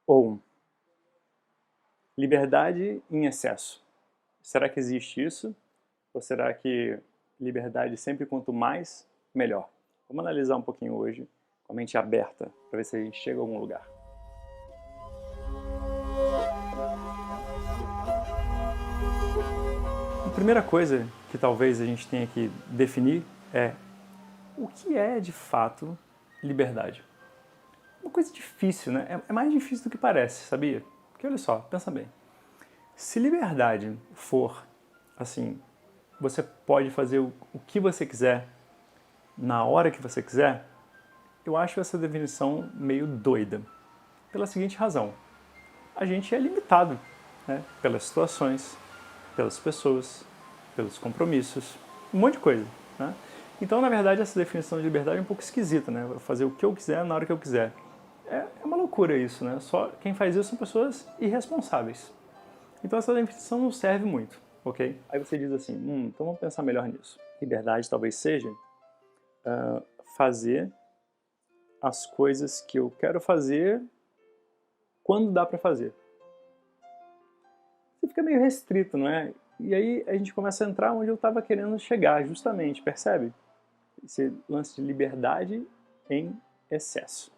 Ou liberdade em excesso. Será que existe isso? Ou será que liberdade sempre quanto mais, melhor? Vamos analisar um pouquinho hoje, com a mente aberta, para ver se a gente chega a algum lugar. A primeira coisa que talvez a gente tenha que definir é o que é de fato liberdade. Uma coisa difícil, né? É mais difícil do que parece, sabia? Porque olha só, pensa bem. Se liberdade for assim, você pode fazer o que você quiser, na hora que você quiser, eu acho essa definição meio doida. Pela seguinte razão: a gente é limitado, né? Pelas situações, pelas pessoas, pelos compromissos, um monte de coisa, né? Então, na verdade, essa definição de liberdade é um pouco esquisita, né? Fazer o que eu quiser na hora que eu quiser. É uma loucura isso, né? Só quem faz isso são pessoas irresponsáveis. Então essa definição não serve muito, ok? Aí você diz assim, então vamos pensar melhor nisso. Liberdade talvez seja fazer as coisas que eu quero fazer quando dá para fazer. Você fica meio restrito, não é? E aí a gente começa a entrar onde eu estava querendo chegar, justamente, percebe? Esse lance de liberdade em excesso.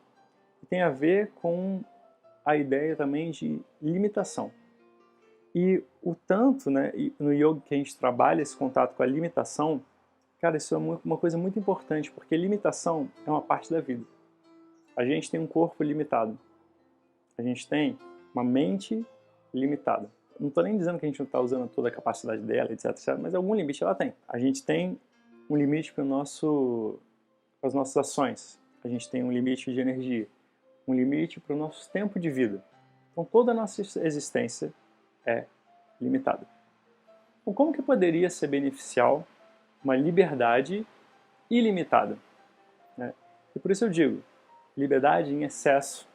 E tem a ver com a ideia também de limitação. E o tanto, né, no yoga que a gente trabalha esse contato com a limitação, cara, isso é uma coisa muito importante, porque limitação é uma parte da vida. A gente tem um corpo limitado. A gente tem uma mente limitada. Não estou nem dizendo que a gente não está usando toda a capacidade dela, etc, etc, mas algum limite ela tem. A gente tem um limite para as nossas ações. A gente tem um limite de energia. Um limite para o nosso tempo de vida. Então toda a nossa existência é limitada. Então, como que poderia ser beneficial uma liberdade ilimitada? Né? E por isso eu digo, liberdade em excesso,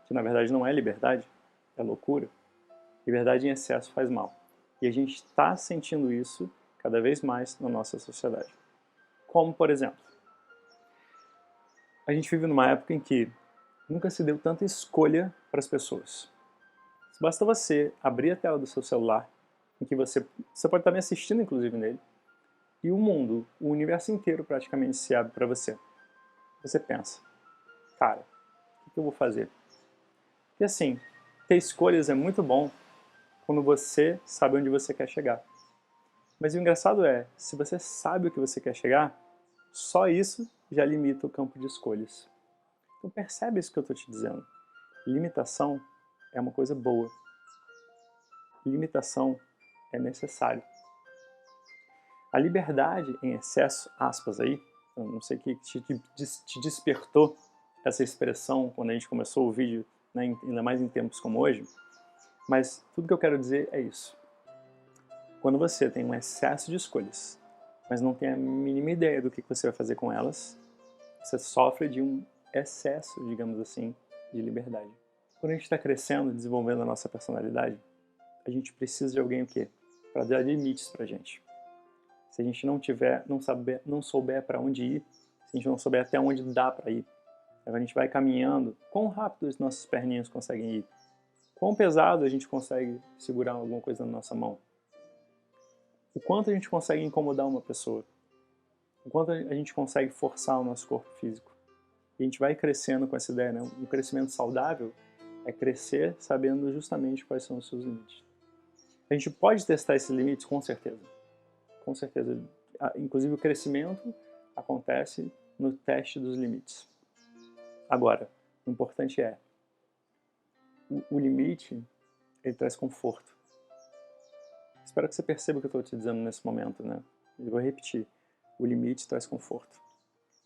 que na verdade não é liberdade, é loucura, liberdade em excesso faz mal. E a gente está sentindo isso cada vez mais na nossa sociedade. Como, por exemplo, a gente vive numa época em que nunca se deu tanta escolha para as pessoas. Basta você abrir a tela do seu celular, em que você pode estar me assistindo, inclusive, nele, e o mundo, o universo inteiro praticamente se abre para você. Você pensa, cara, o que eu vou fazer? E assim, ter escolhas é muito bom quando você sabe onde você quer chegar. Mas o engraçado é, se você sabe o que você quer chegar, só isso já limita o campo de escolhas. Então percebe isso que eu estou te dizendo. Limitação é uma coisa boa. Limitação é necessário. A liberdade em excesso, aspas aí, eu não sei o que te despertou essa expressão quando a gente começou o vídeo, né, ainda mais em tempos como hoje, mas tudo que eu quero dizer é isso. Quando você tem um excesso de escolhas, mas não tem a mínima ideia do que você vai fazer com elas, você sofre de um excesso, digamos assim, de liberdade. Quando a gente está crescendo, desenvolvendo a nossa personalidade, a gente precisa de alguém o quê? Para dar limites para a gente. Se a gente não souber para onde ir, se a gente não souber até onde dá para ir, a gente vai caminhando, quão rápido as nossas perninhas conseguem ir, quão pesado a gente consegue segurar alguma coisa na nossa mão, o quanto a gente consegue incomodar uma pessoa, o quanto a gente consegue forçar o nosso corpo físico. E a gente vai crescendo com essa ideia, né? Um crescimento saudável é crescer sabendo justamente quais são os seus limites. A gente pode testar esses limites, com certeza. Com certeza. Inclusive o crescimento acontece no teste dos limites. Agora, o importante é, o limite, ele traz conforto. Espero que você perceba o que eu estou te dizendo nesse momento, né? Eu vou repetir. O limite traz conforto.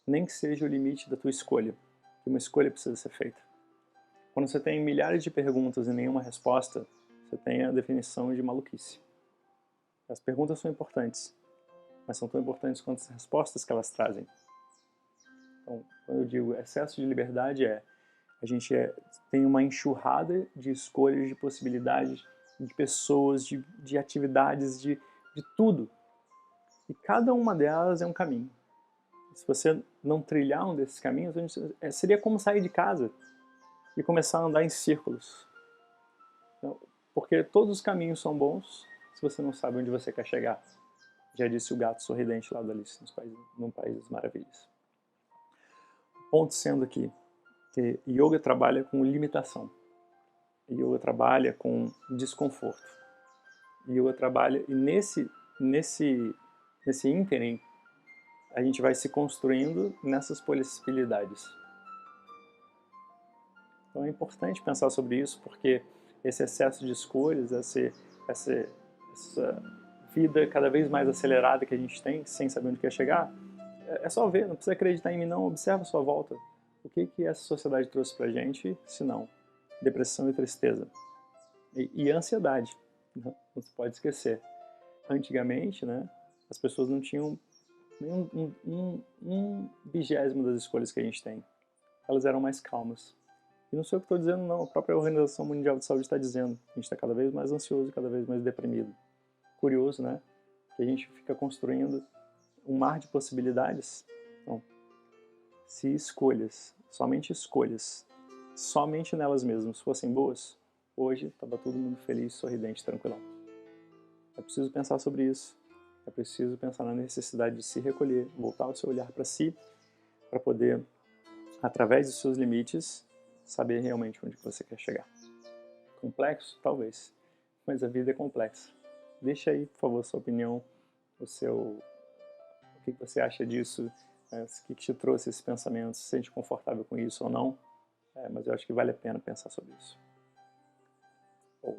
Nem que seja o limite da tua escolha, que uma escolha precisa ser feita. Quando você tem milhares de perguntas e nenhuma resposta, você tem a definição de maluquice. As perguntas são importantes, mas são tão importantes quanto as respostas que elas trazem. Então, quando eu digo excesso de liberdade, a gente tem uma enxurrada de escolhas, de possibilidades, de pessoas, de atividades, de tudo. E cada uma delas é um caminho. Se você não trilhar um desses caminhos, seria como sair de casa e começar a andar em círculos. Então, porque todos os caminhos são bons se você não sabe onde você quer chegar. Já disse o gato sorridente lá da Alice no País das Maravilhas. O ponto sendo aqui que yoga trabalha com limitação. Yoga trabalha com desconforto. Yoga trabalha e nesse ínterim a gente vai se construindo nessas possibilidades. Então é importante pensar sobre isso, porque esse excesso de escolhas, essa vida cada vez mais acelerada que a gente tem, sem saber onde quer chegar, é só ver, não precisa acreditar em mim não, observa a sua volta. O que essa sociedade trouxe pra gente, se não depressão e tristeza? E ansiedade, não se pode esquecer. Antigamente, né, as pessoas não tinham nem um vigésimo das escolhas que a gente tem. Elas eram mais calmas. E não sei o que estou dizendo, não. A própria Organização Mundial de Saúde está dizendo. A gente está cada vez mais ansioso, cada vez mais deprimido. Curioso, né? Que a gente fica construindo um mar de possibilidades. Então, se escolhas, somente nelas mesmas fossem boas, hoje estava todo mundo feliz, sorridente, tranquilão. É preciso pensar sobre isso. É preciso pensar na necessidade de se recolher, voltar o seu olhar para si, para poder, através dos seus limites, saber realmente onde você quer chegar. Complexo? Talvez. Mas a vida é complexa. Deixa aí, por favor, sua opinião, o que você acha disso, o que te trouxe esse pensamento, se sente confortável com isso ou não. Mas eu acho que vale a pena pensar sobre isso. Bom.